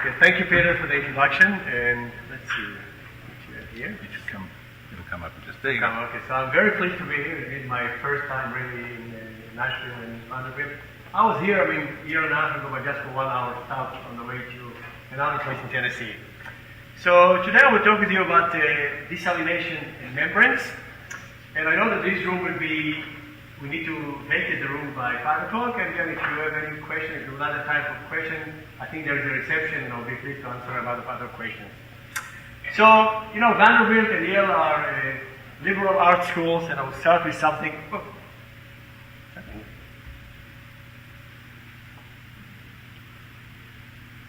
Okay, thank you, Peter, for the introduction. And let's see what you have here. It'll come up in just there you go. Okay, so I'm very pleased to be here. It is my first time really in Nashville and Vanderbilt. I was here, a year and a half ago, but just for 1 hour stop on the way to another place in Tennessee. So today I will talk with you about desalination and membranes. And I know that this room will be, we need to vacate the room by 5 o'clock, and then if you have any questions, if you have another type of question, I think there is a reception, and I'll be pleased to answer a lot of other questions. So, you know, Vanderbilt and Yale are liberal arts schools, and I'll start with something. Oh.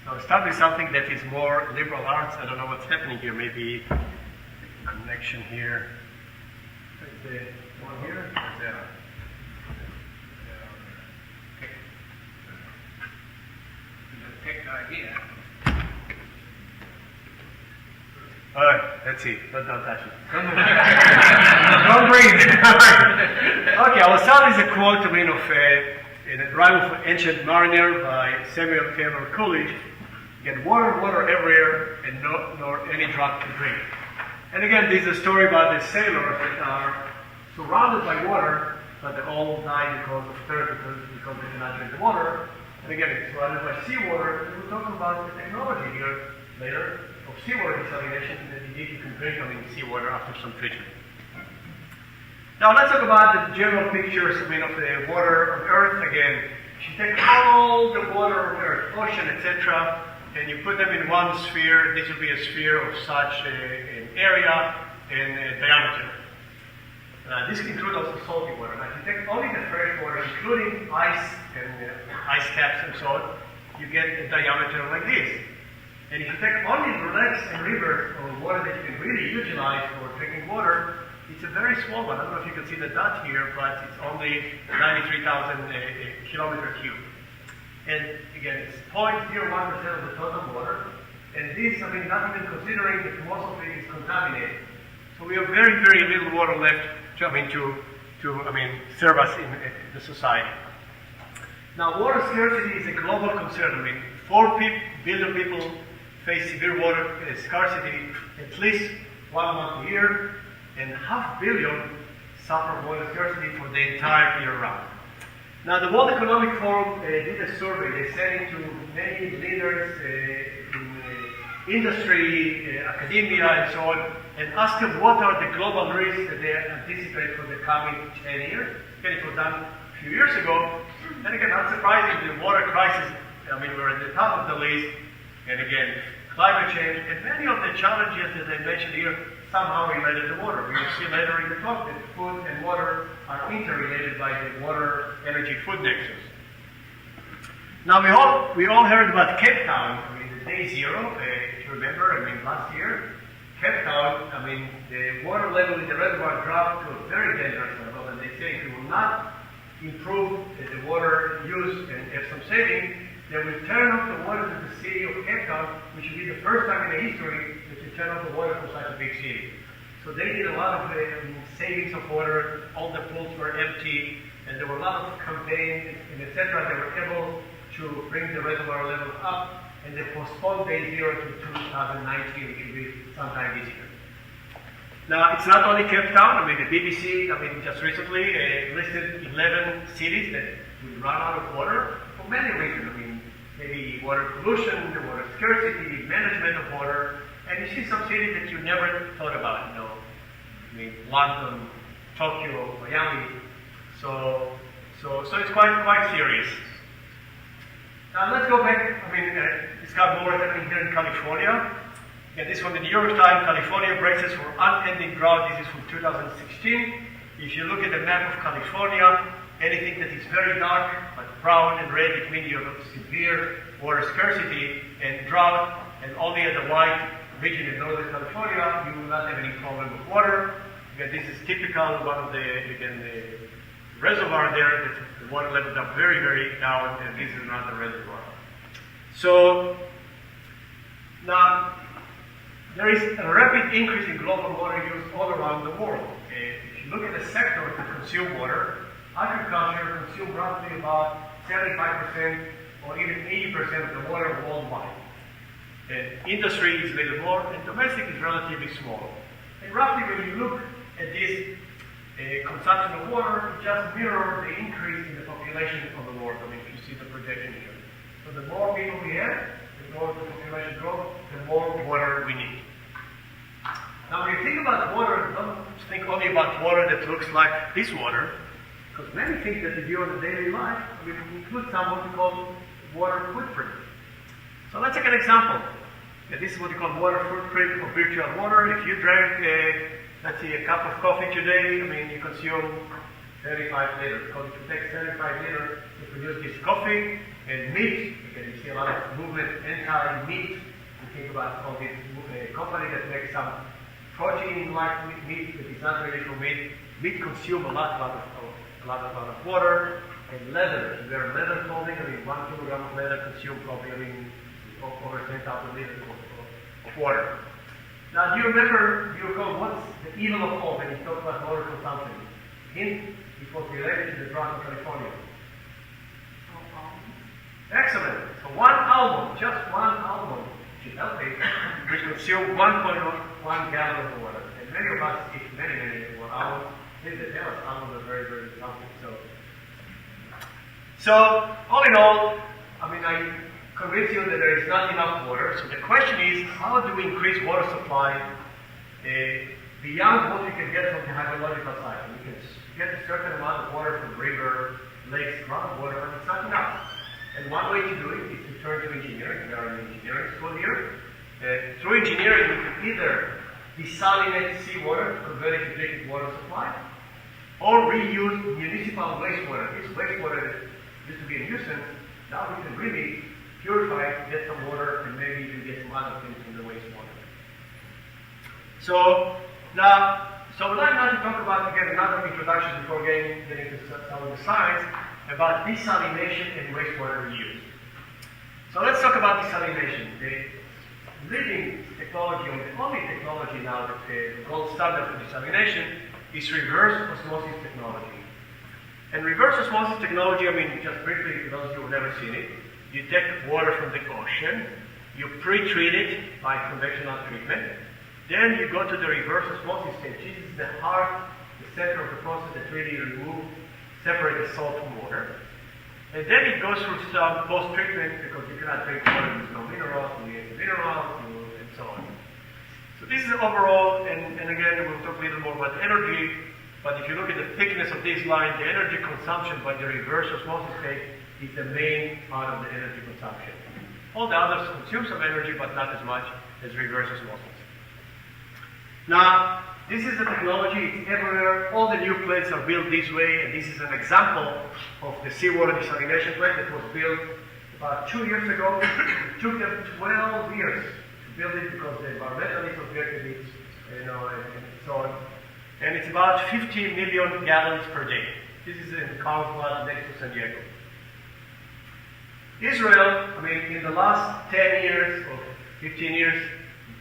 So I'll start with something that is more liberal arts. I don't know what's happening here. Maybe a connection here. Is the one here? Is there? The tech guy here. All right, let's see. Don't touch it. Don't breathe. Okay, I will start with a quote of in a Drive of Ancient Mariner by Samuel Taylor Coolidge. Get water, water everywhere, and nor any drop to drink. And again, this is a story about the sailors that are surrounded by water, but they all die because of thirst, because they cannot drink the water. And again, it's surrounded by seawater. We'll talk about the technology here later of seawater desalination that indeed you can drink seawater after some treatment. Now let's talk about the general pictures of the water on Earth again. If you take all the water on Earth, ocean, etc., and you put them in one sphere, this will be a sphere of such an area and a diameter. This includes also salty water. Now if you take only the fresh water, including ice and ice caps and so on, you get a diameter like this. And if you take only lakes and rivers or water that you can really utilize for drinking water, it's a very small one. I don't know if you can see the dot here, but it's only 93,000 kilometer cube. And again, it's 0.01% of the total water. And this, not even considering that most of it is contaminated. So we have very, very little water left to serve us in the society. Now, water scarcity is a global concern. 4 billion people face severe water scarcity at least 1 month a year, and 500 million suffer water scarcity for the entire year round. Now, the World Economic Forum did a survey. They sent it to many leaders in industry, academia, and so on, and asked them what are the global risks that they anticipate for the coming 10 years. Again, it was done a few years ago. And again, not surprising, the water crisis, we're at the top of the list. And again, climate change, and many of the challenges that I mentioned here somehow related to water. We will see later in the talk that food and water are interrelated by the water energy food nexus. Now we all heard about Cape Town, the day zero, if you remember, last year. Cape Town, the water level in the reservoir dropped to a very dangerous level, and they say if we will not improve the water use and have some saving, they will turn off the water to the city of Cape Town, which will be the first time in the history that you turn off the water for such a big city. So they did a lot of savings of water, all the pools were empty, and there were a lot of campaigns, and etc. They were able to bring the reservoir level up, and they postponed day zero to 2019, which will be sometime this year. Now, it's not only Cape Town. The BBC, just recently listed 11 cities that will run out of water for many reasons. Maybe water pollution, the water scarcity, management of water, and you see some cities that you never thought about. London, Tokyo, Miami. So it's quite serious. Now let's go back. Discuss more happening here in California. Again, this from the New York Times. California braces for unending drought. This is from 2016. If you look at the map of California, anything that is very dark, but brown and red, it means you have severe water scarcity and drought, and only at the white region in Northern California, you will not have any problem with water. Again, this is typical, one of the reservoir there, that the water levels are very, very down, and this is not the reservoir. So, now, there is a rapid increase in global water use all around the world. If you look at the sectors that consume water, agriculture consumes roughly about 75% or even 80% of the water worldwide. And industry is a little more, and domestic is relatively small. And roughly when you look at this consumption of water, it just mirrors the increase in the population of the world. I mean, if you see the projection here. So the more people we have, the more the population grows, the more water we need. Now when you think about water, don't think only about water that looks like this water, because many things that we do in the daily life will include some what we call water footprint. So let's take an example. This is what we call water footprint of virtual water. If you drank, let's say, a cup of coffee today, I mean, you consume 35 liters. Because if you take 35 liters to produce this coffee and meat, because you see a lot of movement anti-meat. You think about all this company that makes some protein-like meat that is not really for meat. Meat consumes a lot of water. And leather, if wear leather clothing, I mean, 1 kilogram of leather consumes probably, over 10,000 liters of water. Now, do you recall what's the evil of all when you talk about water consumption? Hint, it was related to the drought in California. Excellent. So just one album, which is healthy, which consumes 1.1 gallons of water. And many of us eat many more albums. They tell us albums are very, very healthy. So, all in all, I mean, I convince you that there is not enough water. So the question is, how do we increase water supply beyond what we can get from the hydrological cycle? We can get a certain amount of water from river, lakes, groundwater, but it's not enough. And one way to do it is to turn to engineering. We are in engineering school here. Through engineering, we can either desalinate seawater to convert it to drinking water supply, or reuse municipal wastewater. This wastewater that used to be a nuisance, now we can really purify it, get some water, and maybe even get some other things from the wastewater. So we'd like now to talk about, again, another introduction before getting into some of the science about desalination and wastewater reuse. So let's talk about desalination. The leading technology, or the only technology now that the gold standard for desalination is reverse osmosis technology. And reverse osmosis technology, I mean, just briefly, for those of you who have never seen it, you take water from the ocean, you pre-treat it by conventional treatment, then you go to the reverse osmosis stage. This is the heart, the center of the process that really separate the salt from water. And then it goes through some post-treatment, because you cannot drink water with no minerals, you need minerals, and so on. So this is overall, and again, we'll talk a little more about energy. But if you look at the thickness of this line, the energy consumption by the reverse osmosis state is the main part of the energy consumption. All the others consume some energy, but not as much as reverse osmosis. Now, this is the technology, it's everywhere. All the new plants are built this way, and this is an example of the seawater desalination plant that was built about 2 years ago. It took them 12 years to build it because the environmentalists objected it, and so on. And it's about 15 million gallons per day. This is in Carlsbad next to San Diego. Israel, I mean, in the last 10 years or 15 years,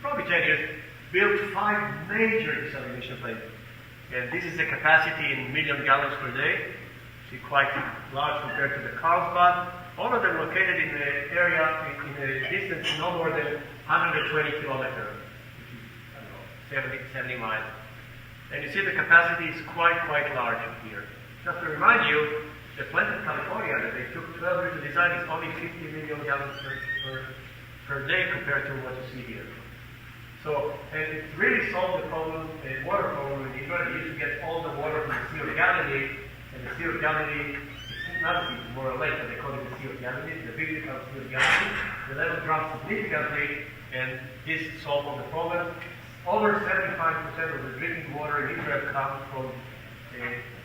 probably 10 years, built 5 major desalination plants. And this is the capacity in million gallons per day. See, quite large compared to the Carlsbad. All of them located in the area, in a distance no more than 120 kilometers, which is, 70 miles. And you see the capacity is quite large here. Just to remind you, the plant in California that they took 12 years to design is only 50 million gallons per day compared to what you see here. So, and it really solved the problem, the water problem in Israel. They used to get all the water from the Sea of Galilee, and the Sea of Galilee, it's not a sea, it's more a lake, but they call it the Sea of Galilee, the biblical Sea of Galilee. The level dropped significantly, and this solved all the problem. Over 75% of the drinking water in Israel comes from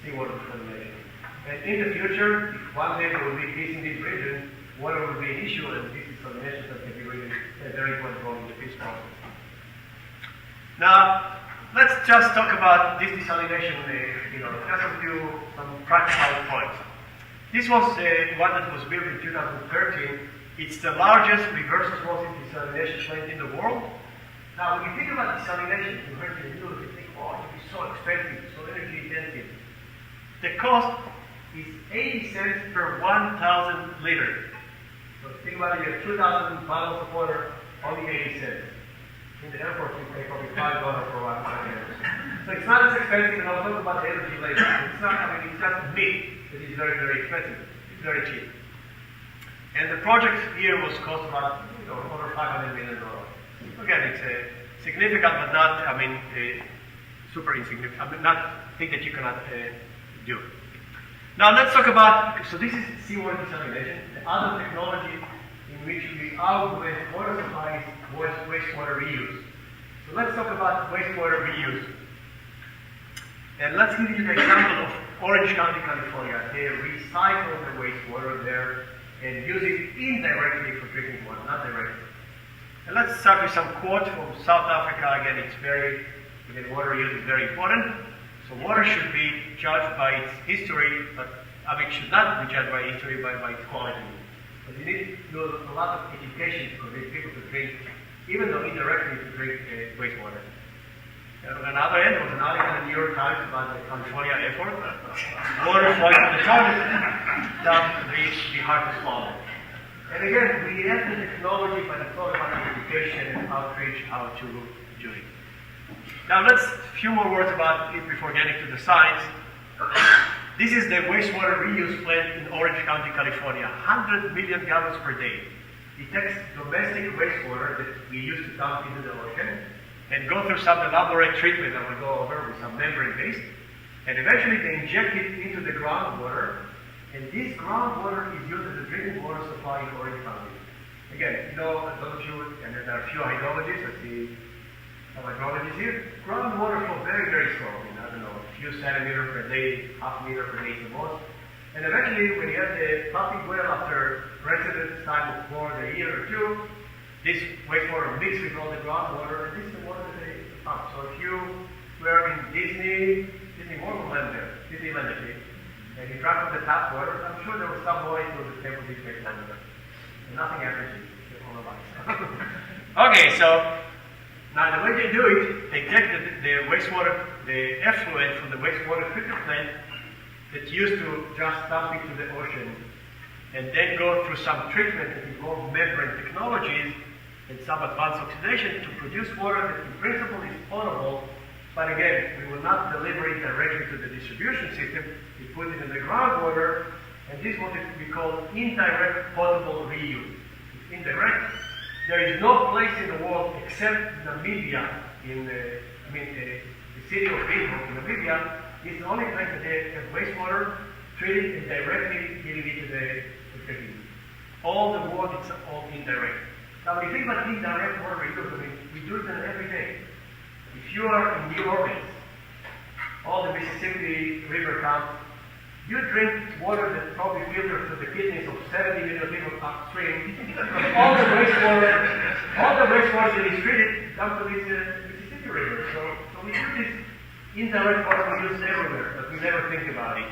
seawater desalination. And in the future, if one day there will be peace in this region, water will be an issue, and this desalination can be really a very important role in the peace process. Now, let's just talk about this desalination, just a few some practical points. This was one that was built in 2013. It's the largest reverse osmosis desalination plant in the world. Now, when you think about desalination, you heard in the news, you think, oh, it's so expensive, so energy intensive. The cost is 80 cents per 1,000 liters. So think about it, you have 2,000 bottles of water, only 80 cents. In the airport, you pay probably $5 for 1 year. So it's not as expensive, and I'll talk about the energy later. It's not, it's just meat that is very, very expensive. It's very cheap. And the project here was cost about over $500 million. Again, it's significant, but not, super insignificant. Not thing that you cannot do. Now let's talk about, so this is seawater desalination. The other technology in which we augment water supply is wastewater reuse. So let's talk about wastewater reuse. And let's give you the example of Orange County, California. They recycle the wastewater there and use it indirectly for drinking water, not directly. And let's start with some quote from South Africa. Again, water reuse is very important. So water should be judged by its history, but should not be judged by history, by its quality. But you need to do a lot of education to convince people to drink, even though indirectly to drink wastewater. And on the other end, there was an article in the New York Times about the California effort. Water flowing from the toilet down the hard to swallow. And again, we have the technology, but it's all about education and outreach, how to do it. Now let's a few more words about it before getting to the science. This is the wastewater reuse plant in Orange County, California. 100 million gallons per day. It takes domestic wastewater that we used to dump into the ocean and go through some elaborate treatment that we'll go over with some membrane paste. And eventually they inject it into the groundwater. And this groundwater is used as a drinking water supply in Orange County. Again, those of you, and there are a few hydrologists, I see some hydrologists here. Groundwater flow very, very slowly. A few centimeters per day, half meter per day at the most. And eventually, when you have the pumping well after residence time of more than a year or two, this wastewater mixes with all the groundwater, and this is the water that they pump. So if you were in Disneyland, actually, and you drank from the tap water, I'm sure there was some noise to the table this wastewater. And nothing happens, it's all about. Okay, so now the way they do it, they take the wastewater, the effluent from the wastewater treatment plant that's used to just dump it to the ocean, and then go through some treatment that involves membrane technologies and some advanced oxidation to produce water that in principle is potable, but again, we will not deliver it directly to the distribution system. We put it in the groundwater, and this is what we call indirect potable reuse. It's indirect. There is no place in the world except Namibia, the city of Windhoek in Namibia, is the only place that they have wastewater treated and directly giving it to the drinking. All the world, it's all indirect. Now, when you think about indirect water reuse, we do it every day. If you are in New Orleans, all the Mississippi River counts, you drink water that probably filters through the kidneys of 70 million people upstream. all the wastewater that is treated down to this Mississippi River. So we do this indirect water reuse everywhere, but we never think about it.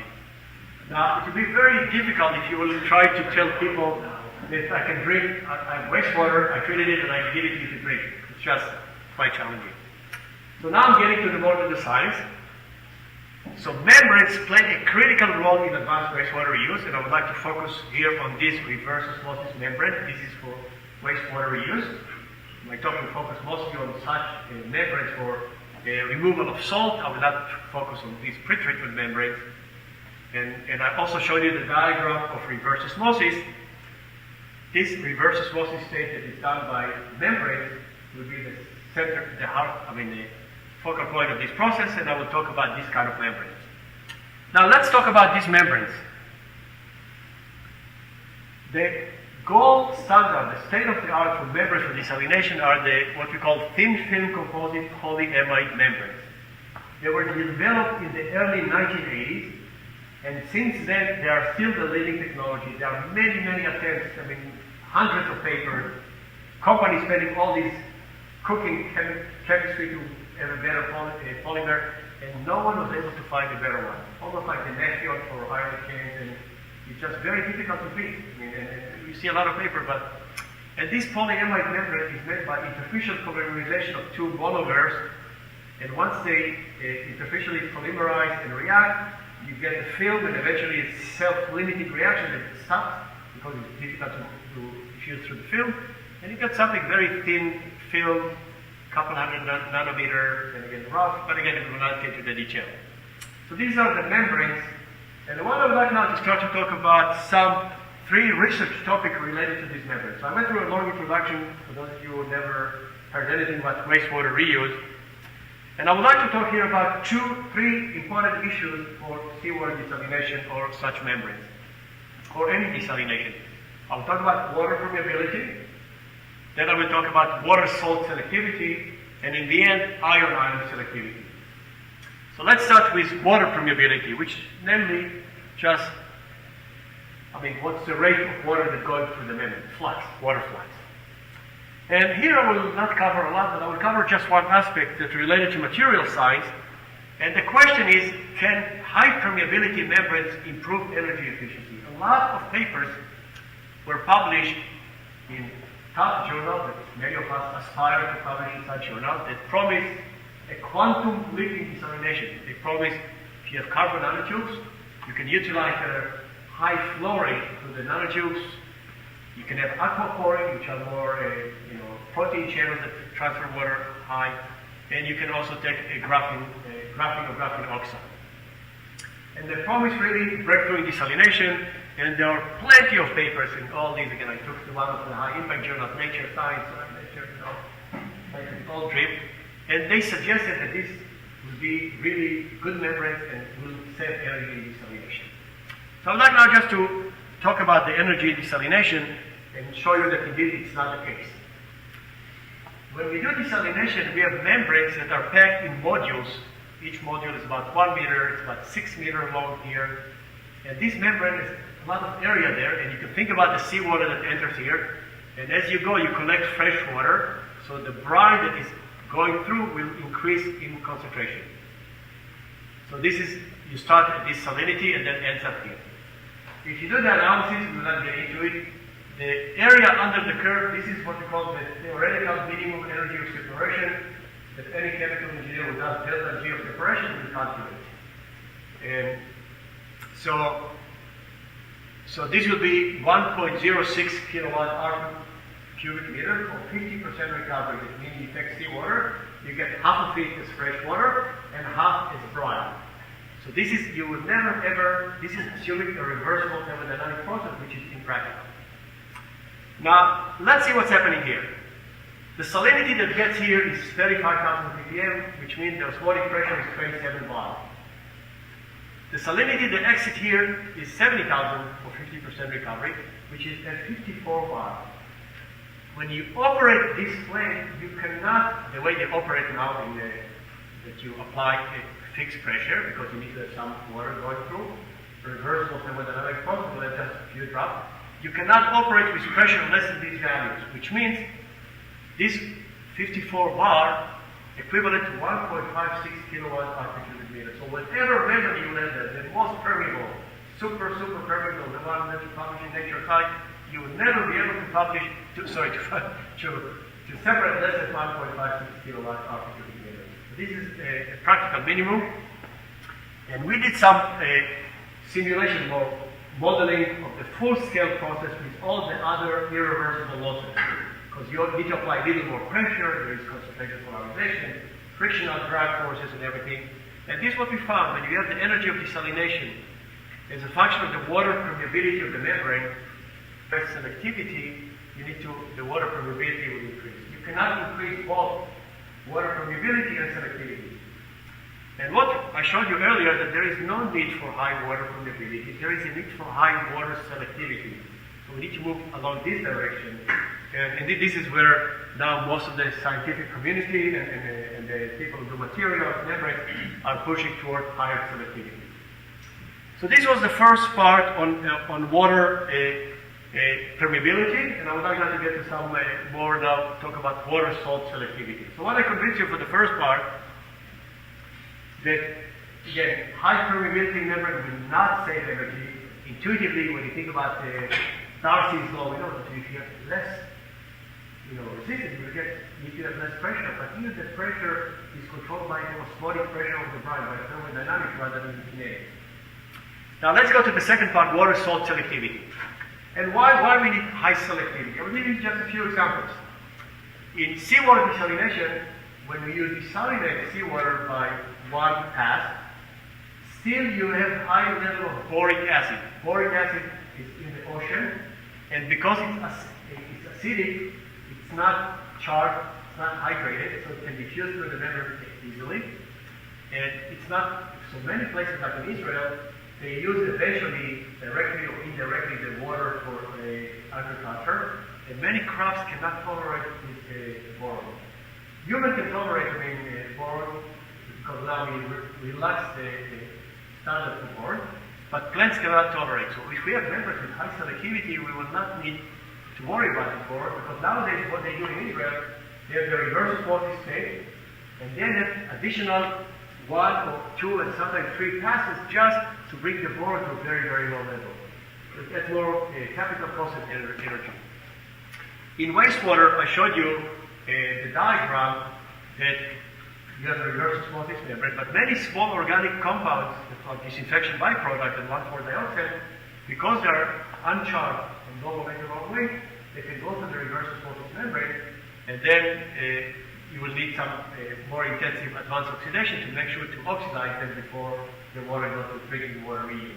Now, it will be very difficult if you will try to tell people that I can drink, I have wastewater, I treated it, and I give it to you to drink. It's just quite challenging. So now I'm getting to the more of the science. So membranes play a critical role in advanced wastewater reuse, and I would like to focus here on this reverse osmosis membrane. This is for wastewater reuse. My talk will focus mostly on such membranes for removal of salt. I will not focus on these pre-treatment membranes. And I also showed you the diagram of reverse osmosis. This reverse osmosis state that is done by membranes will be the center, the focal point of this process, and I will talk about this kind of membranes. Now let's talk about these membranes. The gold standard, the state-of-the-art for membranes for desalination are what we call thin-film composite polyamide membranes. They were developed in the early 1980s, and since then they are still the leading technology. There are many, many attempts, hundreds of papers, companies spending all this cooking chemistry to have a better polymer, and no one was able to find a better one. Almost like the Nexion for iron chains, and it's just very difficult to beat. And you see a lot of paper, and this polyamide membrane is made by interfacial polymerization of two monomers, and once they interfacially polymerize and react, you get a film, and eventually it's self-limiting reaction that stops because it's difficult to diffuse through the film. And you get something very thin film, couple hundred nanometer, and again rough, but again we will not get into the detail. So these are the membranes, and the one I would like now to start to talk about some 3 research topics related to these membranes. So I went through a long introduction for those of you who never heard anything about wastewater reuse. And I would like to talk here about 3 important issues for seawater desalination or such membranes, or any desalination. I will talk about water permeability, then I will talk about water-salt selectivity, and in the end, ion-ion selectivity. So let's start with water permeability, which namely just, what's the rate of water that's going through the membrane? Flux, water flux. And here I will not cover a lot, but I will cover just one aspect that's related to material science. And the question is, can high permeability membranes improve energy efficiency? A lot of papers were published in top journals that many of us aspire to publish in such journals that promise a quantum leaping desalination. They promise if you have carbon nanotubes, you can utilize a high flow rate through the nanotubes. You can have aquaporing, which are more protein channels that transfer water high, and you can also take a graphene or graphene oxide. And they promise really breakthrough in desalination, and there are plenty of papers in all these. Again, I took to one of the high impact journals, Nature Science, Nature, like all drip, and they suggested that this will be really good membranes and will save energy in desalination. So I'd like now just to talk about the energy desalination and show you that indeed it's not the case. When we do desalination, we have membranes that are packed in modules. Each module is about 1 meter, it's about 6 meters long here. And this membrane has a lot of area there, and you can think about the seawater that enters here. And as you go, you collect fresh water, so the brine that is going through will increase in concentration. So this is, you start at this salinity and then ends up here. If you do the analysis, we will not get into it. The area under the curve, this is what we call the theoretical minimum energy of separation that any chemical engineer who does delta G of separation will calculate. And so this will be 1.06 kilowatt hour cubic meter for 50% recovery. That means you take seawater, you get half of it as fresh water and half as brine. So this is, you will never ever, this is assuming a reversible thermodynamic process, which is impractical. Now, let's see what's happening here. The salinity that gets here is 35,000 ppm, which means the osmotic pressure is 27 bar. The salinity that exits here is 70,000 for 50% recovery, which is at 54 bar. When you operate this flame, you cannot, the way they operate now, that you apply a fixed pressure, because you need to have some water going through, reversible thermodynamic process, but that's just a few drops. You cannot operate with pressure less than these values, which means this 54 bar equivalent to 1.56 kilowatt hour per cubic meter. So whatever membrane you have, the most permeable, super permeable, the one that you publish in Nature Science, you will never be able to publish, to separate less than 1.56 kilowatt hour per cubic meter. So this is a practical minimum, and we did some simulation more modeling of the full-scale process with all the other irreversible losses. Because you need to apply a little more pressure, there is concentration polarization, frictional drag forces and everything. And this is what we found. When you have the energy of desalination as a function of the water permeability of the membrane, with selectivity, the water permeability will increase. You cannot increase both water permeability and selectivity. And what I showed you earlier, that there is no need for high water permeability, there is a need for high water selectivity. So we need to move along this direction. And this is where now most of the scientific community and the people who do materials, membranes, are pushing toward higher selectivity. So this was the first part on water permeability, and I would like now to get to some more now, talk about water-salt selectivity. So what I convinced you for the first part, that, again, high permeability membrane will not save energy. Intuitively, when you think about the Darcy's law, we know that if you have less resistance, you need to have less pressure. But here the pressure is controlled by the osmotic pressure of the brine, by thermodynamics rather than the kinetic. Now let's go to the second part, water-salt selectivity. And why we need high selectivity? I will give you just a few examples. In seawater desalination, when we use desalinate seawater by one pass, still you have high level of boric acid. Boric acid is in the ocean, and because it's acidic, it's not charged, it's not hydrated, so it can diffuse through the membrane easily. And it's not, so many places like in Israel, they use eventually, directly or indirectly, the water for agriculture, and many crops cannot tolerate this boron. Human can tolerate boron because now we relax the standard for boron, but plants cannot tolerate. So if we have membranes with high selectivity, we will not need to worry about the boron, because nowadays what they do in Israel, they have the reverse osmosis state, and then have additional 1 or 2 and sometimes 3 passes just to bring the boron to a very, very low level. That's more capital cost and energy. In wastewater, I showed you the diagram that you have a reverse osmosis membrane, but many small organic compounds that are disinfection byproduct and 1,4-dioxane, because they are uncharged and low molecular weight, they can go to the reverse osmosis membrane, and then you will need some more intensive advanced oxidation to make sure to oxidize them before the water goes to drinking water reuse.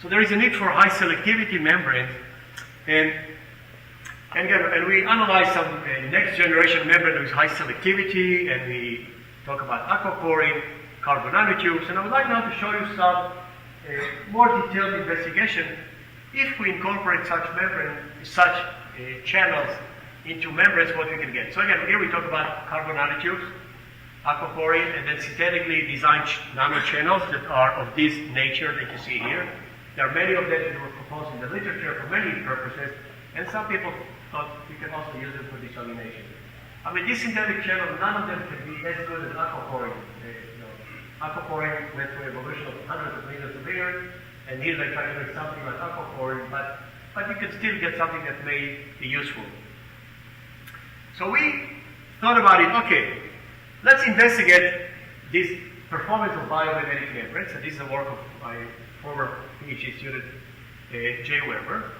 So there is a need for high selectivity membranes, and we analyze some next generation membrane with high selectivity, and we talk about aquaporin, carbon nanotubes, and I would like now to show you some more detailed investigation if we incorporate such channels into membranes, what we can get. So again, here we talk about carbon nanotubes, aquaporin, and then synthetically designed nanochannels that are of this nature that you see here. There are many of them that were proposed in the literature for many purposes, and some people thought we can also use them for desalination. I mean, this synthetic channel, none of them can be as good as aquaporin. Aquaporin went through evolution of hundreds of millions of years, and here they try to make something like aquaporin, but you can still get something that may be useful. So we thought about it, okay, let's investigate this performance of biomimetic membranes, and this is the work of my former PhD student, Jay Weber.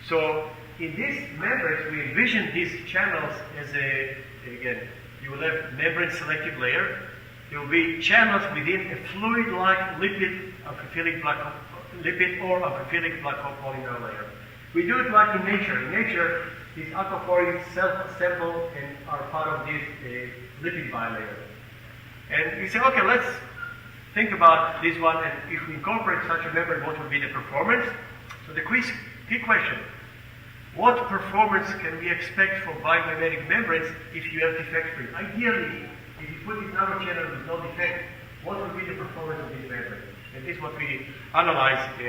So in these membranes, we envision these channels as again, you will have membrane selective layer. There will be channels within a fluid-like lipid or amphiphilic black copolymer layer. We do it like in nature. In nature, these aquaporins self-assemble and are part of this lipid bilayer. And we say, okay, let's think about this one, and if we incorporate such a membrane, what would be the performance? So the key question, what performance can we expect from biomimetic membranes if you have defect-free? Ideally, if you put this nanochannel with no defect, what would be the performance of this membrane? And this is what we analyzed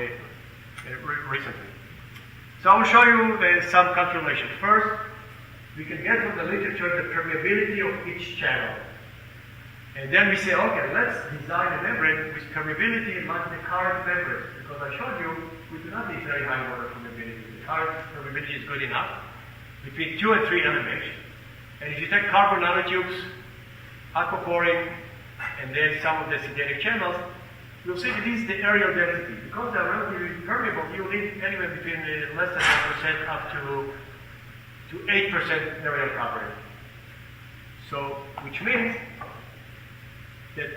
recently. So I will show you some calculations. First, we can get from the literature the permeability of each channel. And then we say, okay, let's design a membrane with permeability like the current membranes. Because I showed you, we do not need very high water permeability. The current permeability is good enough, between 2 and 3 nanometres. And if you take carbon nanotubes, aquaporin, and then some of the synthetic channels, you'll see that this is the areal density. Because they're relatively permeable, you need anywhere between less than 1% up to 8% areal property. So, which means that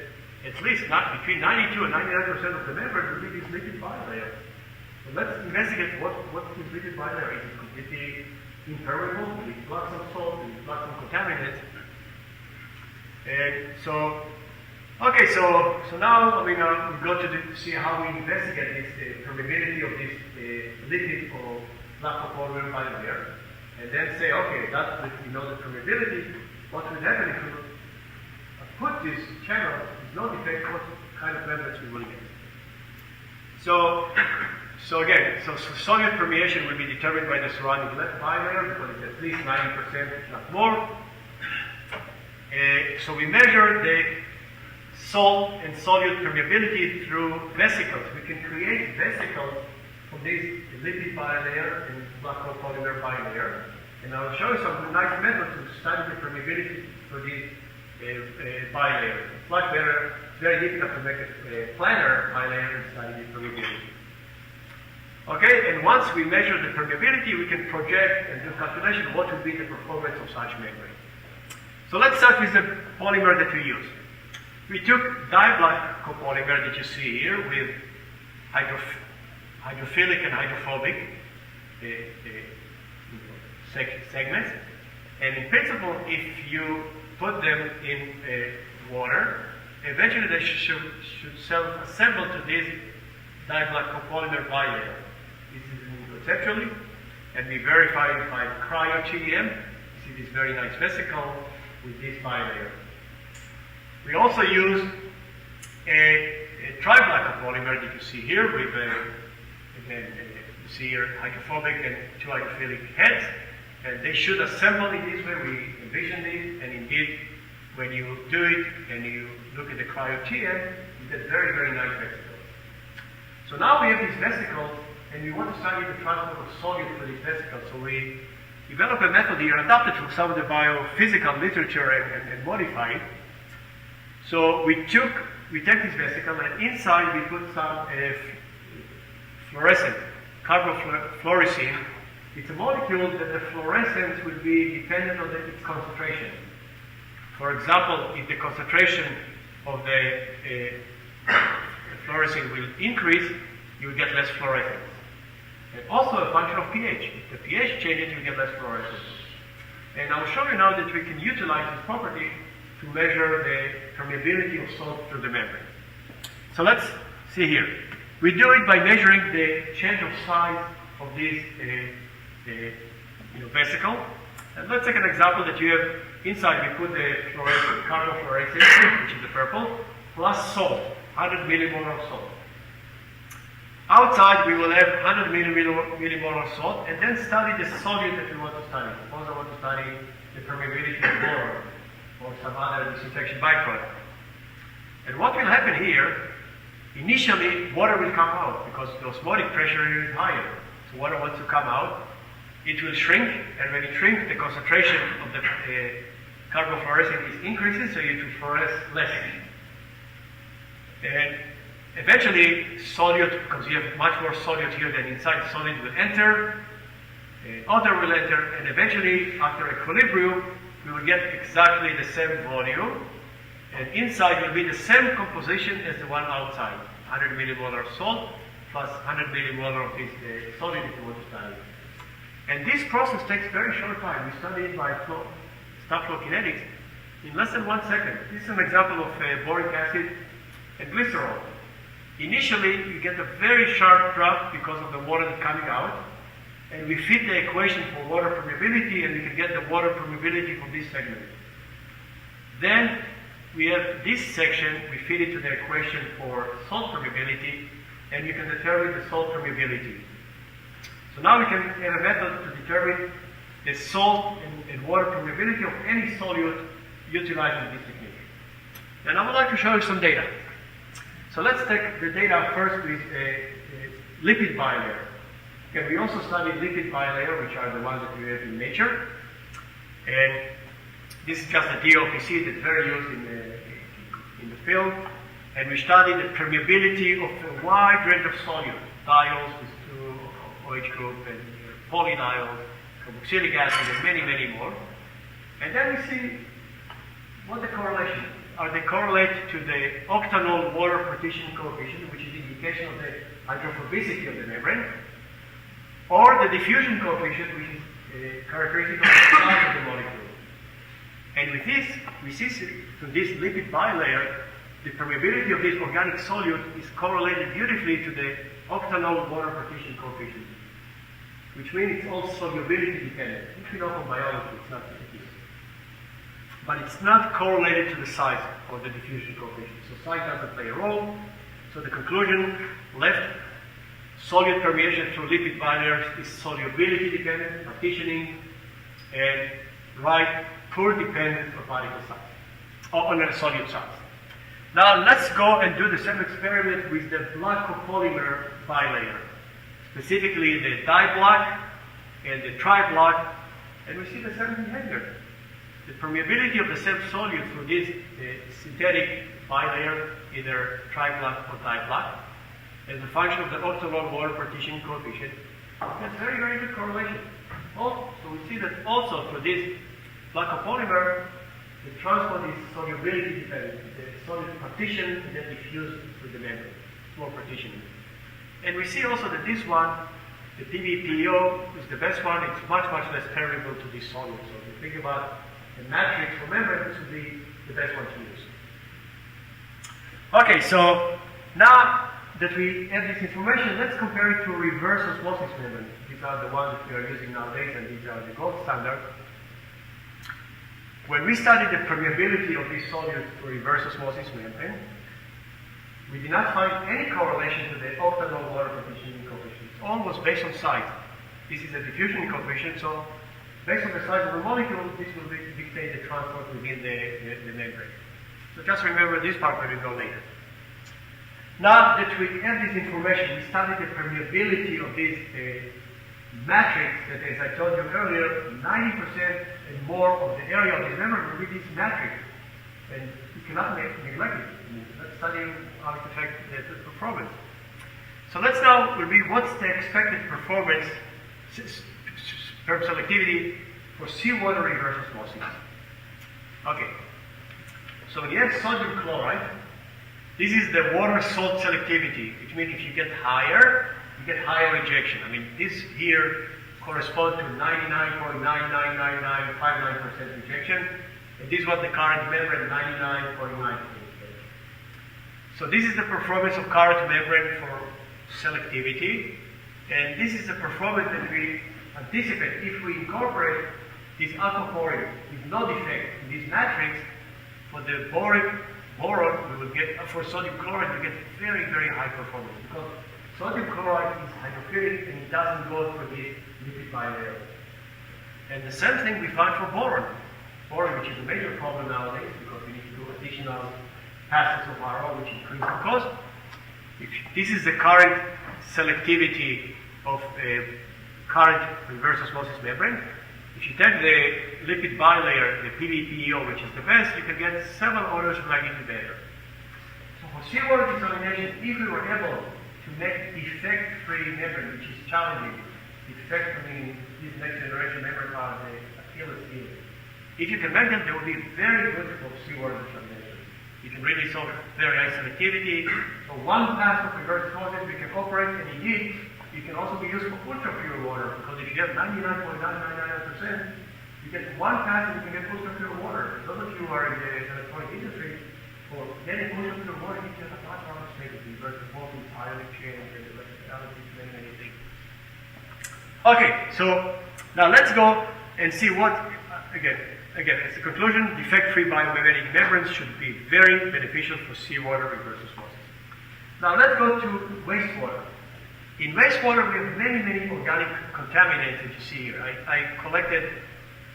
at least not between 92 and 99% of the membrane will be this lipid bilayer. So let's investigate what is lipid bilayer. Is it completely impermeable? Will it block some salt? Will it block some contaminants? And so, okay, so now we go to see how we investigate this permeability of this lipid or black copolymer bilayer, and then say, okay, that's we know the permeability. What will happen if we put this channel with no defect? What kind of membranes we will get? So again, solute permeation will be determined by the surrounding bilayer because it's at least 90%, if not more. So we measure the salt and solute permeability through vesicles. We can create vesicles from this lipid bilayer and black copolymer bilayer. And I'll show you some nice methods to study the permeability for these bilayers. It's much better, very difficult to make a planar bilayer and study the permeability. Okay, and once we measure the permeability, we can project and do calculation what would be the performance of such membrane. So let's start with the polymer that we use. We took dye-black copolymer that you see here with hydrophilic and hydrophobic segments. And in principle, if you put them in water, eventually they should self-assemble to this dye-black copolymer bilayer. This is conceptually, and we verified by cryo-TEM. You see this very nice vesicle with this bilayer. We also use a tri-black copolymer that you see here with again, you see here hydrophobic and two hydrophilic heads, and they should assemble in this way. We envisioned it, and indeed, when you do it and you look at the cryo-TM, you get very, very nice vesicles. So now we have these vesicles, and we want to study the transport of solute through these vesicles. So we develop a method here adapted from some of the biophysical literature and modify it. So we take this vesicle, and inside we put some fluorescent, carbofluorescene. It's a molecule that the fluorescence will be dependent on its concentration. For example, if the concentration of the fluorescence will increase, you will get less fluorescence. And also a function of pH. If the pH changes, you get less fluorescence. And I'll show you now that we can utilize this property to measure the permeability of salt through the membrane. So let's see here. We do it by measuring the change of size of this vesicle. And let's take an example that you have inside. We put the carbofluorescence, which is the purple, plus salt, 100 millimolar of salt. Outside, we will have 100 millimolar of salt, and then study the solute that we want to study. Suppose I want to study the permeability of boron or some other disinfection byproduct. And what will happen here, initially, water will come out because the osmotic pressure here is higher. So water wants to come out. It will shrink, and when it shrinks, the concentration of the carbofluorescent is increasing, so it will fluoresce less. And eventually, solute, because you have much more solute here than inside, the solute will enter, other will enter, and eventually, after equilibrium, we will get exactly the same volume, and inside will be the same composition as the one outside, 100 millimolar of salt plus 100 millimolar of this solid that you want to study. And this process takes very short time. We study it by staff flow kinetics in less than 1 second. This is an example of boric acid and glycerol. Initially, you get a very sharp drop because of the water that's coming out, and we fit the equation for water permeability, and we can get the water permeability from this segment. Then we have this section, we fit it to the equation for salt permeability, and we can determine the salt permeability. So now we can have a method to determine the salt and water permeability of any solute utilizing this technique. And I would like to show you some data. So let's take the data first with a lipid bilayer. Okay, we also studied lipid bilayer, which are the ones that we have in nature. And this is just a DOPC that's very used in the field. And we studied the permeability of a wide range of solutes, diols with 2 OH group, and polydiols, carboxylic acid, and many, many more. And then we see what the correlation is. Are they correlate to the octanol water partition coefficient, which is the indication of the hydrophobicity of the membrane, or the diffusion coefficient, which is characteristic of the size of the molecule. And with this, we see through this lipid bilayer, the permeability of this organic solute is correlated beautifully to the octanol water partition coefficient, which means it's all solubility dependent, which we know from biology, it's not the case. But it's not correlated to the size or the diffusion coefficient. So size doesn't play a role. So the conclusion, left, solute permeation through lipid bilayers is solubility dependent, partitioning, and right, poor dependent on particle size, or on the solute size. Now let's go and do the same experiment with the black copolymer bilayer, specifically the diblock and the triblock, and we see the same behavior. The permeability of the same solute through this synthetic bilayer, either triblock or diblock, as a function of the octanol water partitioning coefficient. That's very, very good correlation. Oh, so we see that also for this black copolymer, the transport is solubility dependent. The solid partition and then diffuse with the membrane. More partitioning. And we see also that this one, the PBPO, is the best one. It's much, much less permeable to this solute. So if you think about the matrix for membrane, this would be the best one to use. Okay, so now that we have this information, let's compare it to a reverse osmosis membrane. These are the ones that we are using nowadays, and these are the gold standard. When we studied the permeability of this solute for reverse osmosis membrane, we did not find any correlation to the octanol water partitioning coefficient. It's almost based on size. This is a diffusion coefficient, so based on the size of the molecule, this will dictate the transport within the membrane. So just remember this part when we go later. Now that we have this information, we studied the permeability of this matrix that, as I told you earlier, 90% and more of the area of this membrane will be this matrix. And you cannot neglect it. Let's study how it affects the performance. So let's now review what's the expected performance, Permselectivity for seawater reverse osmosis. Okay. So when you have sodium chloride, this is the water salt selectivity, which means if you get higher, you get higher rejection. I mean, this here corresponds to 99.99959% rejection, and this is what the current membrane 99.9%. So this is the performance of current membrane for selectivity, and this is the performance that we anticipate if we incorporate this aquaporin with no defect in this matrix. For the boron, we will get, for sodium chloride, we get very, very high performance because sodium chloride is hydrophilic and it doesn't go through this lipid bilayer. And the same thing we find for boron. Boron, which is a major problem nowadays because we need to do additional passes of RO, which increase the cost. This is the current selectivity of a current reverse osmosis membrane. If you take the lipid bilayer, the PBPO, which is the best, you can get several orders of magnitude better. So for seawater desalination, if we were able to make defect-free membrane, which is challenging, defect, I mean, these next generation membranes are the Achilles heel. If you can make them, they will be very good for seawater desalination. You can really solve very high selectivity. So one pass of reverse osmosis we can operate, and indeed, it can also be used for ultra-pure water, because if you have 99.999%, you get one pass and you can get ultra-pure water. Those of you who are in the electronic industry, for getting ultra-pure water, you can apply for our state. Reverse osmosis, ion exchange, and electricity, many things. Okay, so now let's go and see what, again, as a conclusion, defect-free biomimetic membranes should be very beneficial for seawater reverse osmosis. Now let's go to wastewater. In wastewater, we have many, many organic contaminants that you see here. I collected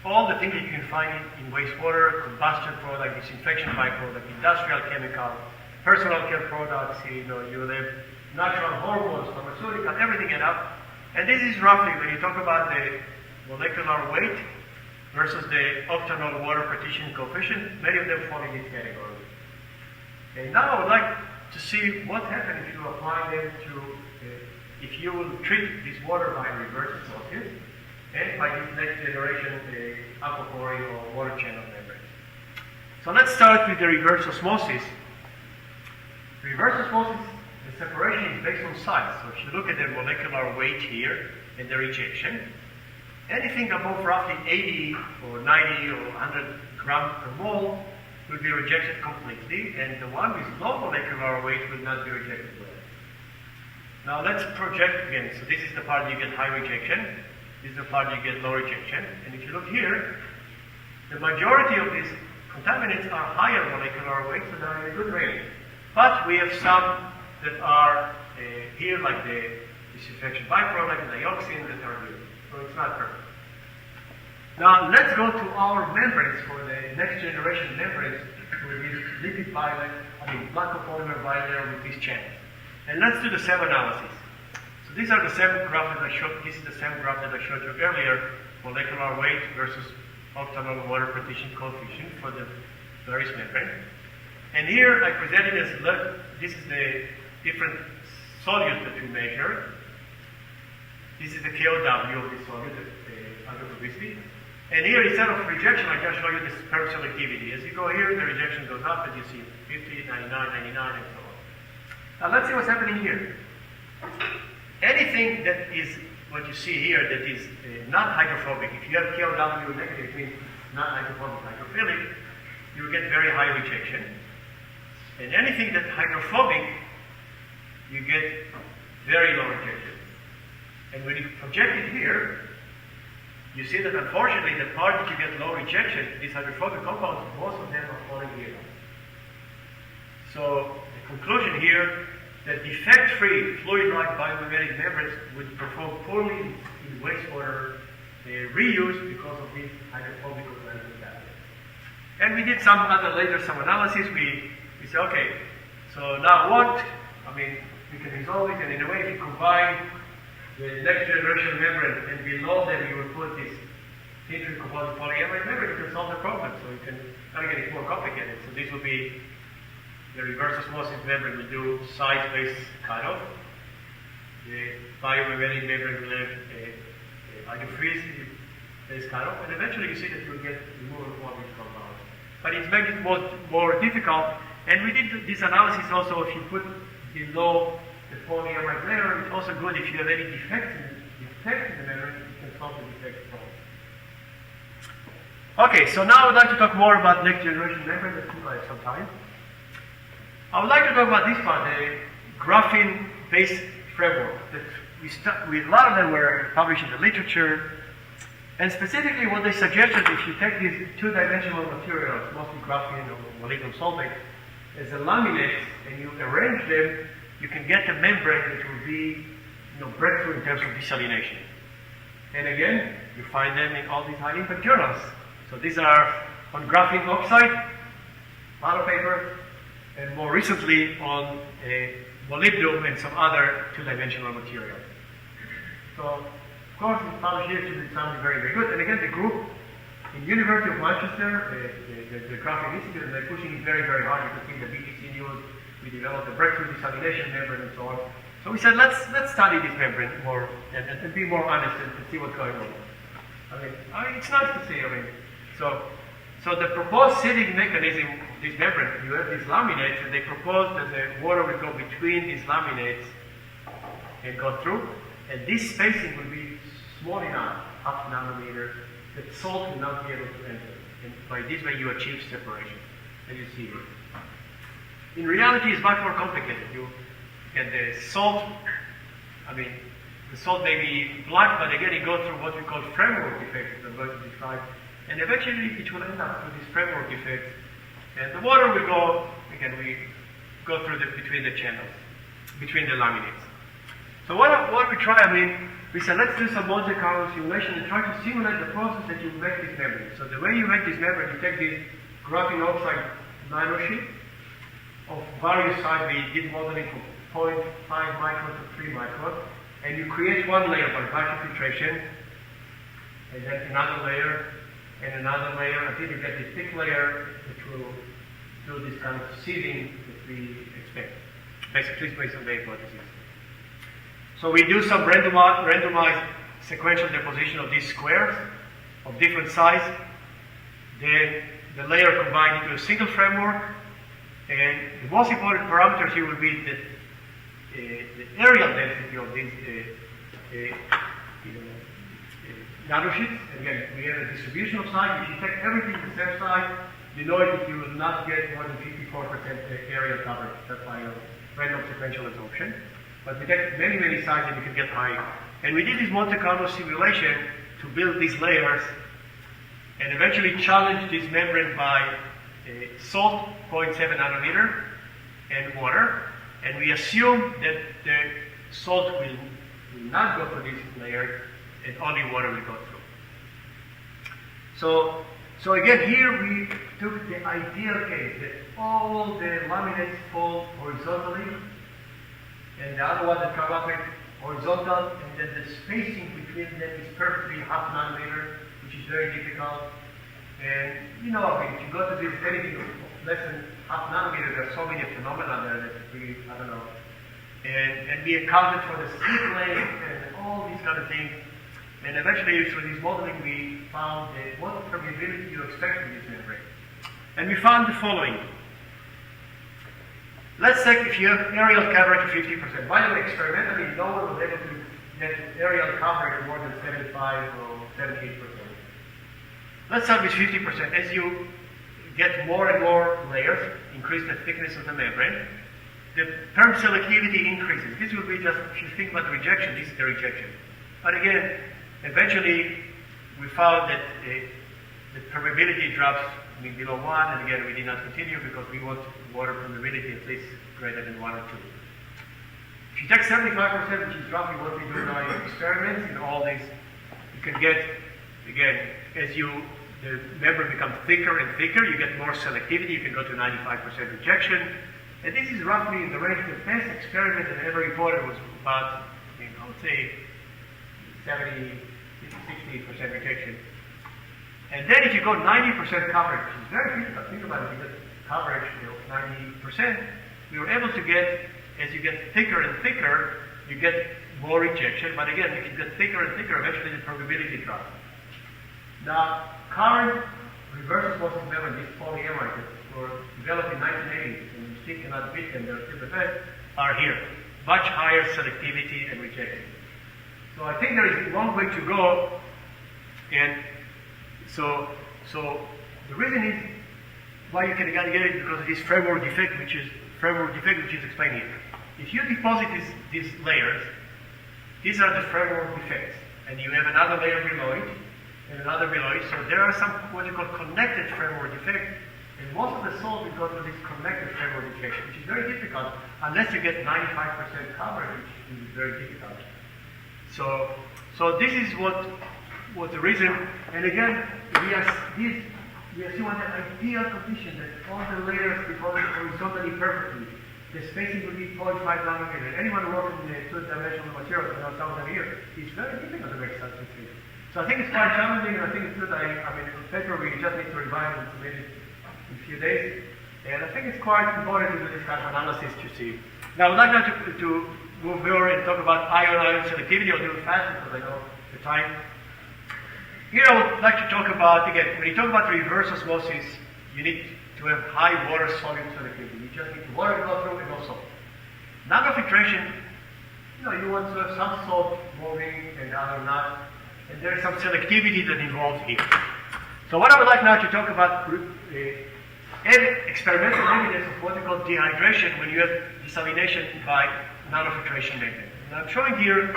all the things that you can find in wastewater: combustion product, disinfection byproduct, industrial chemical, personal care products. You have natural hormones, pharmaceutical, everything enough. And this is roughly when you talk about the molecular weight versus the octanol water partitioning coefficient. Many of them fall in this category. And now I would like to see what happens if you apply them to. If you will treat this water by reverse osmosis and by this next generation aquaporin or water channel membranes. So let's start with the reverse osmosis. Reverse osmosis, the separation is based on size. So if you look at the molecular weight here and the rejection, anything above roughly 80 or 90 or 100 grams per mole will be rejected completely, and the one with low molecular weight will not be rejected well. Now let's project again. So this is the part you get high rejection. This is the part you get low rejection. And if you look here, the majority of these contaminants are higher molecular weight, so they're in a good range. But we have some that are here, like the disinfection byproduct, the dioxin, that are here. So it's not perfect. Now let's go to our membranes for the next generation membranes with this lipid bilayer, black copolymer bilayer with these channels. And let's do the same analysis. So these are the same graph that I showed. This is the same graph that I showed you earlier: molecular weight versus octanol water partition coefficient for the various membranes. And here I presented as this is the different solute that we measure. This is the KOW of the solute, the hydrophobicity. And here, instead of rejection, I can show you this Permselectivity. As you go here, the rejection goes up, and you see 50, 99, 99, and so on. Now let's see what's happening here. Anything that is what you see here that is not hydrophobic, if you have KOW negative, it means not hydrophobic, hydrophilic, you will get very high rejection. And anything that's hydrophobic, you get very low rejection. And when you project it here, you see that unfortunately the part that you get low rejection, these hydrophobic compounds, most of them are falling here. So the conclusion here, that defect-free fluid-like biomimetic membranes would perform poorly in wastewater reuse because of these hydrophobic organic acids. And we did some analysis. We said, okay, so now what? I mean, we can resolve it, and in a way, if you combine the next generation membrane, and below them you will put this thin-film composite polyamide membrane, you can solve the problem. So you can not get it more complicated. So this will be the reverse osmosis membrane will do size-based cutoff. The biomimetic membrane will have a hydrophobic-based cutoff, and eventually you see that you'll get removal of all these compounds. But it makes it more difficult. And we did this analysis also if you put below the polyamide layer. It's also good if you have any defects in the membrane, you can solve the defect problem. Okay, so now I would like to talk more about next generation membrane. Let's see if I have some time. I would like to talk about this part, the graphene-based framework. That a lot of them were published in the literature. And specifically what they suggested, if you take these two-dimensional materials, mostly graphene or molybdenum sulfate, as a laminate, and you arrange them, you can get a membrane that will be breakthrough in terms of desalination. And again, you find them in all these high-impact journals. So these are on graphene oxide, a lot of paper, and more recently on molybdenum and some other two-dimensional materials. So, of course, it's published here to be something very, very good. And again, the group in University of Manchester, the Graphene Institute, and they're pushing it very, very hard. You can see the BBC news. We developed a breakthrough desalination membrane and so on. So we said, let's study this membrane more and be more honest and see what's going on. I mean, it's nice to see. So the proposed sealing mechanism of this membrane, you have these laminates, and they propose that the water will go between these laminates and go through, and this spacing will be small enough, half nanometer, that salt will not be able to enter. And by this way, you achieve separation, as you see here. In reality, it's much more complicated. You get the salt, the salt may be black, but again, it goes through what we call framework defects, that I'm going to describe. And eventually, it will end up with this framework defect. And the water will go, again, we go through between the channels, between the laminates. So what we try, we said, let's do some Monte Carlo simulation and try to simulate the process that you make this membrane. So the way you make this membrane, you take this graphene oxide nanosheet of various sizes. We did modeling from 0.5 micron to 3 micron, and you create one layer by vacuum and then another layer, and another layer until you get this thick layer which will do this kind of seeding that we expect, basically based on the hypothesis. So we do some randomized sequential deposition of these squares of different size. Then the layer combined into a single framework, and the most important parameters here will be the areal density of these nanosheets. Again, we have a distribution of size. If you take everything the same size, you know that you will not get more than 54% area coverage. That's by random sequential absorption. But we take many, many sizes and we can get higher. And we did this Monte Carlo simulation to build these layers and eventually challenge this membrane by salt, 0.7 nanometer, and water. And we assume that the salt will not go through this layer and only water will go through. So again, here we took the ideal case that all the laminates fall horizontally, and the other one that come up with horizontal, and then the spacing between them is perfectly half nanometer, which is very difficult. And if you go to this anything less than half nanometer, there are so many phenomena there that we, and we accounted for the slip length and all these kind of things. And eventually, through this modeling, we found what permeability you expect from this membrane. And we found the following. Let's say if you have areal coverage of 50%. By the way, experimentally, no one was able to get areal coverage more than 75 or 78%. Let's start with 50%. As you get more and more layers, increase the thickness of the membrane, the Permselectivity increases. This will be just, if you think about the rejection, this is the rejection. But again, eventually, we found that the permeability drops below 1, and again, we did not continue because we want water permeability at least greater than 1 or 2. If you take 75%, which is roughly what we do now in experiments, in all these, you can get, again, as the membrane becomes thicker and thicker, you get more selectivity, you can go to 95% rejection, and this is roughly in the range. The best experiment that I ever reported was about, I would say, 70, 60% rejection. And then if you go 90% coverage, which is very difficult, think about it, because coverage, 90%, we were able to get, as you get thicker and thicker, you get more rejection, but again, if you get thicker and thicker, eventually the permeability drops. Now, current reverse osmosis membrane, these polyamide that were developed in 1980s, and you still cannot beat them, they're still the best, are here. Much higher selectivity and rejection. So I think there is a long way to go, and so the reason is why you can get it because of this framework defect, which is explained here. If you deposit these layers, these are the framework defects, and you have another layer below it, and another below it. So there are some what you call connected framework defects, and most of the salt will go to this connected framework defect, which is very difficult unless you get 95% coverage, which is very difficult. So this is what the reason, and again, we are still on the ideal condition that all the layers deposit horizontally perfectly. The spacing will be 0.5 nanometer. Anyone working in the two-dimensional materials, some of them here, it's very difficult to make such a thing. So I think it's quite challenging, and I think it's good. I mean, on paper, we just need to revise it maybe in a few days. And I think it's quite important to do this kind of analysis to see. Now, I would like now to move over and talk about ion-ion selectivity. I'll do it fast because I know the time. Here I would like to talk about, again, when you talk about reverse osmosis, you need to have high water solute selectivity. You just need water to go through and no salt. Nanofiltration, you want to have some salt moving and other not, and there's some selectivity that involves here. So what I would like now to talk about experimental evidence of what we call dehydration when you have desalination by nanofiltration method. And I'm showing here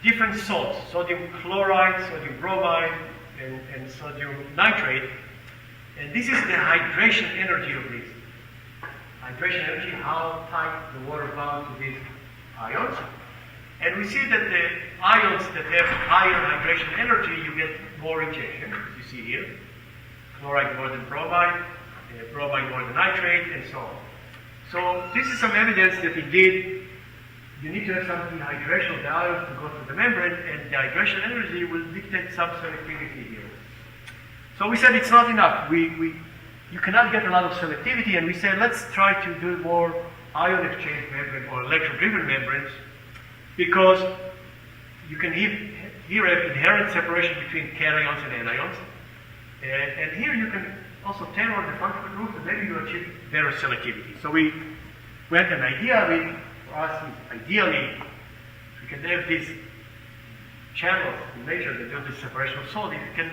different salts, sodium chloride, sodium bromide, and sodium nitrate. And this is the hydration energy of this. Hydration energy, how tight the water bonds to these ions. And we see that the ions that have higher hydration energy, you get more rejection, as you see here. Chloride more than bromide, bromide more than nitrate, and so on. So this is some evidence that indeed you need to have some dehydration of the ions to go through the membrane, and the hydration energy will dictate some selectivity here. So we said it's not enough. You cannot get a lot of selectivity, and we said let's try to do more ion exchange membrane or electron-driven membranes, because you can here have inherent separation between cations and anions, and here you can also tailor the functional groups, and maybe you achieve better selectivity. So we had an idea. For us, ideally, we can have these channels in nature that do this separation of salt. If you can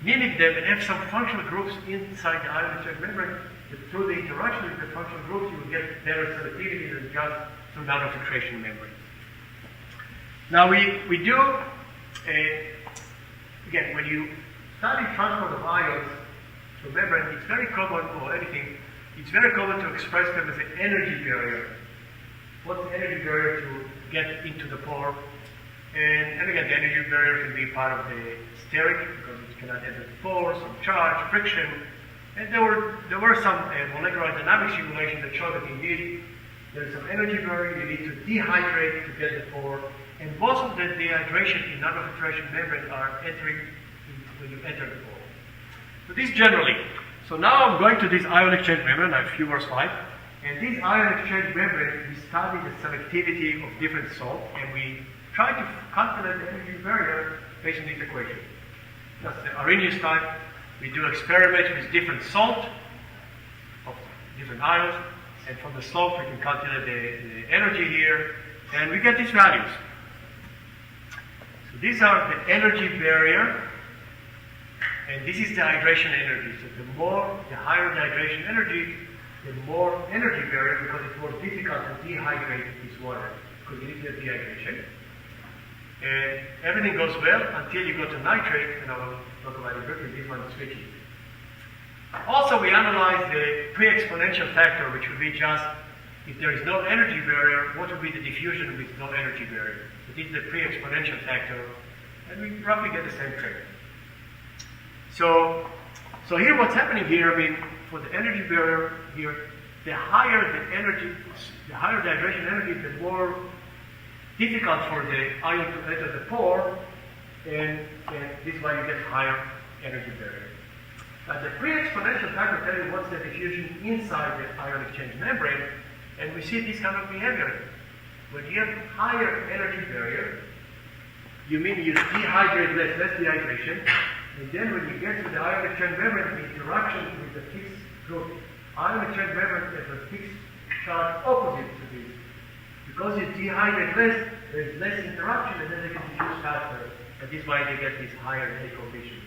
mimic them and have some functional groups inside the ion exchange membrane, through the interaction with the functional groups, you will get better selectivity than just through nanofiltration membranes. Now we do, again, when you study transport of ions through membrane, it's very common, or anything, it's very common to express them as an energy barrier. What's the energy barrier to get into the pore? And again, the energy barrier can be part of the steric, because it cannot enter the pore, some charge, friction. And there were some molecular dynamic simulations that show that indeed there's some energy barrier. You need to dehydrate to get the pore. And most of the dehydration in nanofiltration membrane are entering when you enter the pore. So this generally. So now I'm going to this ion exchange membrane. I have a few more slides. And these ion exchange membranes, we study the selectivity of different salts, and we try to calculate the energy barrier based on this equation. That's the Arrhenius type. We do experiments with different salt of different ions, and from the slope we can calculate the energy here, and we get these values. So these are the energy barrier, and this is the hydration energy. So the higher the hydration energy, the more energy barrier, because it's more difficult to dehydrate this water, because you need to have dehydration. And everything goes well until you go to nitrate, and I will talk about it briefly. This one is tricky. Also, we analyze the pre-exponential factor, which would be just if there is no energy barrier, what would be the diffusion with no energy barrier? So this is the pre-exponential factor, and we roughly get the same trait. So here, what's happening here? I mean, for the energy barrier here, the higher the hydration energy, the more difficult for the ion to enter the pore, and this is why you get higher energy barrier. The pre-exponential factor tells you what's the diffusion inside the ion exchange membrane, and we see this kind of behavior. When you have higher energy barrier, you mean you dehydrate less dehydration, and then when you get to the ion exchange membrane, the interaction with the fixed group, ion exchange membrane has a fixed charge opposite to this. Because you dehydrate less, there is less interaction, and then they can diffuse faster, and this is why they get this higher eddy coefficient.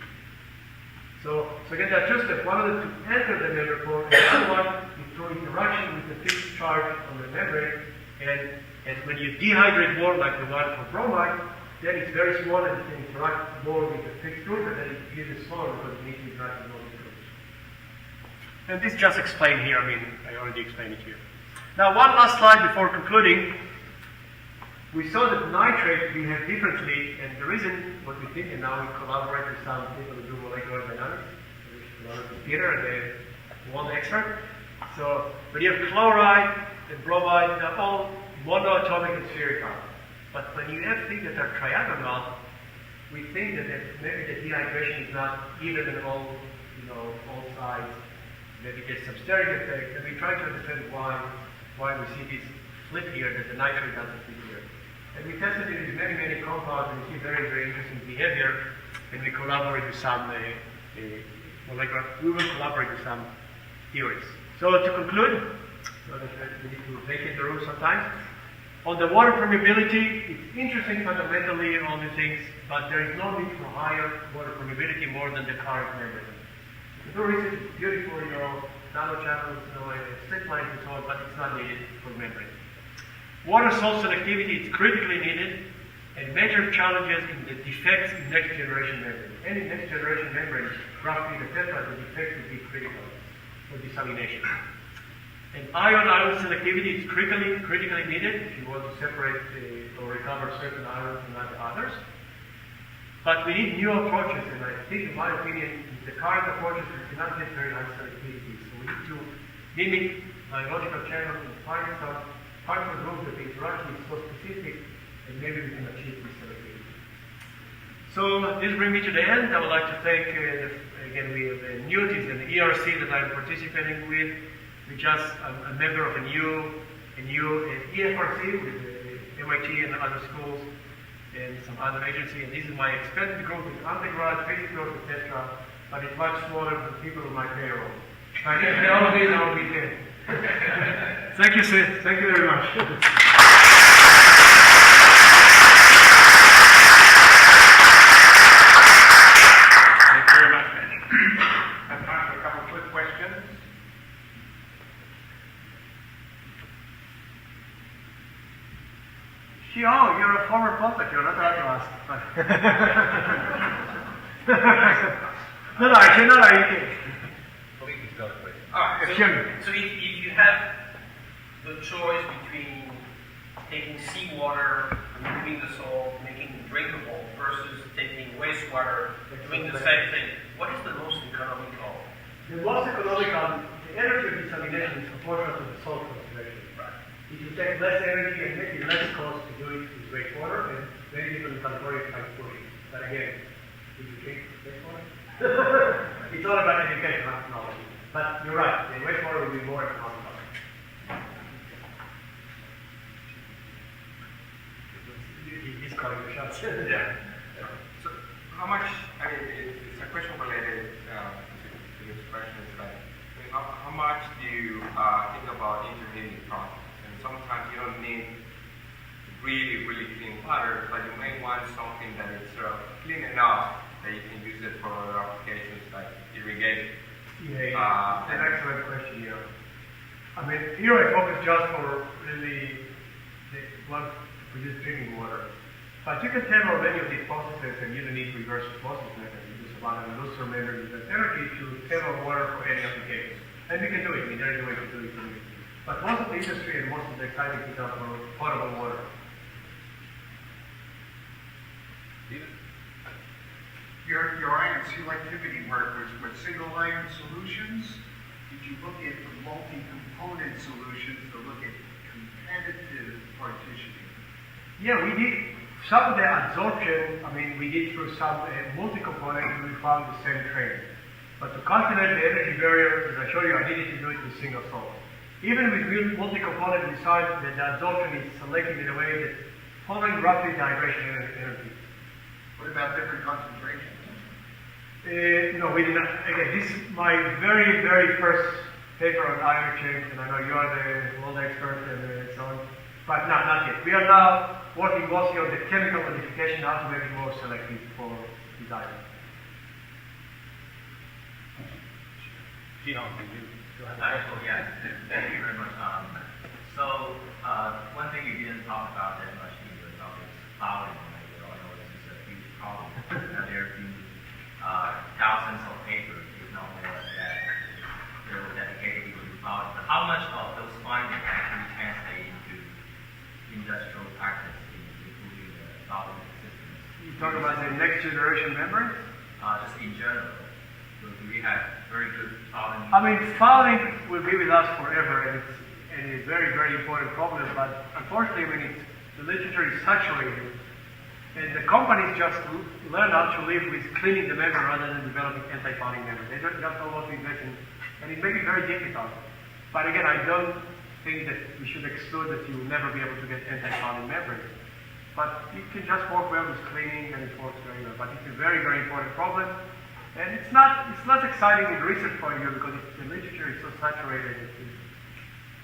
So again, there are two steps. One is to enter the membrane pore, and the other one is through interaction with the fixed charge on the membrane, and when you dehydrate more, like the one for bromide, then it's very small and it can interact more with the fixed group, and then it gives smaller because it needs to interact with all the groups. And this just explained here. I mean, I already explained it here. Now, one last slide before concluding. We saw that nitrate we have differently, and the reason what we think, and now we collaborate with some people who do molecular dynamics, Peter, the one expert. So, when you have chloride and bromide, they're all monoatomic and spherical. But when you have things that are triagonal, we think that maybe the dehydration is not even in all sides. Maybe there's some steric effect, and we try to understand why we see this flip here, that the nitrate doesn't flip here. And we tested it with many compounds, and we see very, very interesting behavior, and we collaborate with some molecular, we will collaborate with some theories. So to conclude, we need to vacate the room sometimes. On the water permeability, it's interesting fundamentally and all these things, but there is no need for higher water permeability more than the current membrane. The do research is beautiful, nanochannels, slit lines and so on, but it's not needed for membrane. Water salt selectivity is critically needed, and major challenges in the defects in next generation membrane. Any next generation membrane, graphene, etc., the defect would be critical for desalination. And ion selectivity is critically needed if you want to separate or recover certain ions and not others. But we need new approaches, and I think, in my opinion, the current approaches we cannot get very high selectivity. So we need to mimic biological channels and find some partial groups that the interaction is so specific, and maybe we can achieve this selectivity. So this brings me to the end. I would like to thank, again, we have Newties and the ERC that I'm participating with. We just a member of a new EFRC with the MIT and other schools and some other agency. And this is my expanded group with undergrad, basic group, etc. But it's much smaller than people on my payroll. I think all of these I will be there. Thank you, sir. Thank you very much. Thank you very much, man. I have time for a couple of quick questions. Oh, you're a former postdoc. You're not allowed to ask. No, actually, no, you can. So if you have the choice between taking seawater, removing the salt, making it drinkable, versus taking wastewater, doing the same thing, what is the most economical? The most economical, the energy of desalination is proportional to the salt concentration. Right. If you take less energy and make it less cost to do it with wastewater, then many people in California try to push it. But again, if you drink wastewater, it's all about education, not knowledge. But you're right, the wastewater will be more economical. calling the shots. Yeah. So how much, I mean, it's a question related to this question. Is like, I mean, how much do you think about intermediate process? And sometimes you don't need really, really clean water, but you may want something that is clean enough that you can use it for other applications like irrigation. Yeah, an excellent question, yeah. I mean, here I focus just for really the blood to produce drinking water. But you can tailor many of these processes, and you don't need reverse osmosis method. You use about an looser membrane with energy to tailor water for any application. And we can do it. I mean, there is a way to do it. But most of the industry and most of the exciting things are for potable water. Your ion selectivity work was with single ion solutions. Did you look at the multi-component solutions to look at competitive partitioning? Yeah, we did some of the absorption. I mean, we did through some multi-component, we found the same trend. But to calculate the energy barrier, as I showed you, I needed to do it with single salt. Even with real multi-component, we saw that the absorption is selective in a way that following roughly dehydration energy. What about different concentrations? No, we did not. Again, this is my very, very first paper on ion change, and I know you are the world expert and so on. But no, not yet. We are now working mostly on the chemical modification, how to make it more selective for design. Yeah, thank you very much. One thing you didn't talk about that much in your talk is fouling. I know this is a huge problem. There have been thousands of papers, if not more, that they were dedicated to fouling. But how much of those findings actually translate into industrial practice, including the fouling systems? You talk about the next generation membranes? Just in general. So do we have very good fouling? I mean, fouling will be with us forever, and it's a very, very important problem. But unfortunately, the literature is saturated, and the companies just learn how to live with cleaning the membrane rather than developing anti-fouling membrane. They don't know what to invest in, and it may be very difficult. But again, I don't think that we should exclude that you will never be able to get anti-fouling membrane. But it can just work well with cleaning, and it works very well. But it's a very, very important problem. And it's not exciting in research point of view because the literature is so saturated.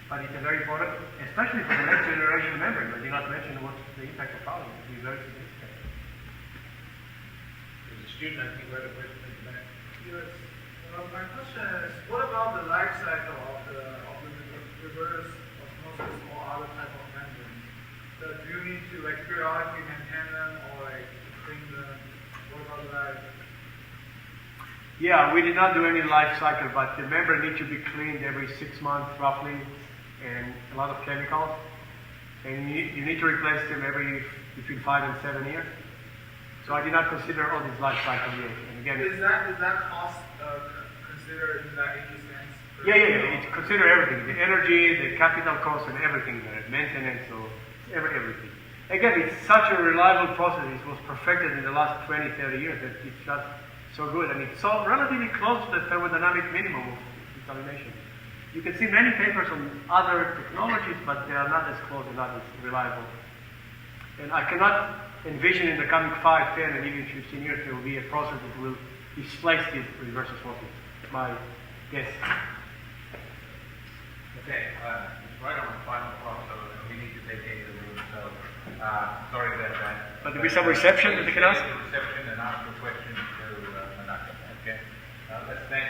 But it's a very important, especially for the next generation membrane. But you not mention what the impact of fouling would be very significant. There's a student, I think, right away from the back. Yes. My question is, what about the life cycle of the reverse osmosis or other type of membranes? Do you need to periodically maintain them or clean them? What about the life? Yeah, we did not do any life cycle, but the membrane needs to be cleaned every 6 months roughly, and a lot of chemicals. And you need to replace them between 5 and 7 years. So I did not consider all these life cycle yet. And again, Is that cost considered in that sense? yeah. It consider everything: the energy, the capital cost, and everything there, maintenance, so everything. Again, it's such a reliable process. It was perfected in the last 20, 30 years that it's just so good, and it's so relatively close to the thermodynamic minimum of desalination. You can see many papers on other technologies, but they are not as close and not as reliable. And I cannot envision in the coming 5, 10, and even 15 years there will be a process that will displace this reverse osmosis. My guess. Okay, it's right on the final clock, so we need to vacate the room. So sorry about that. But there'll be some reception that they can ask? Reception and ask a question to Menachem. Okay. Let's thank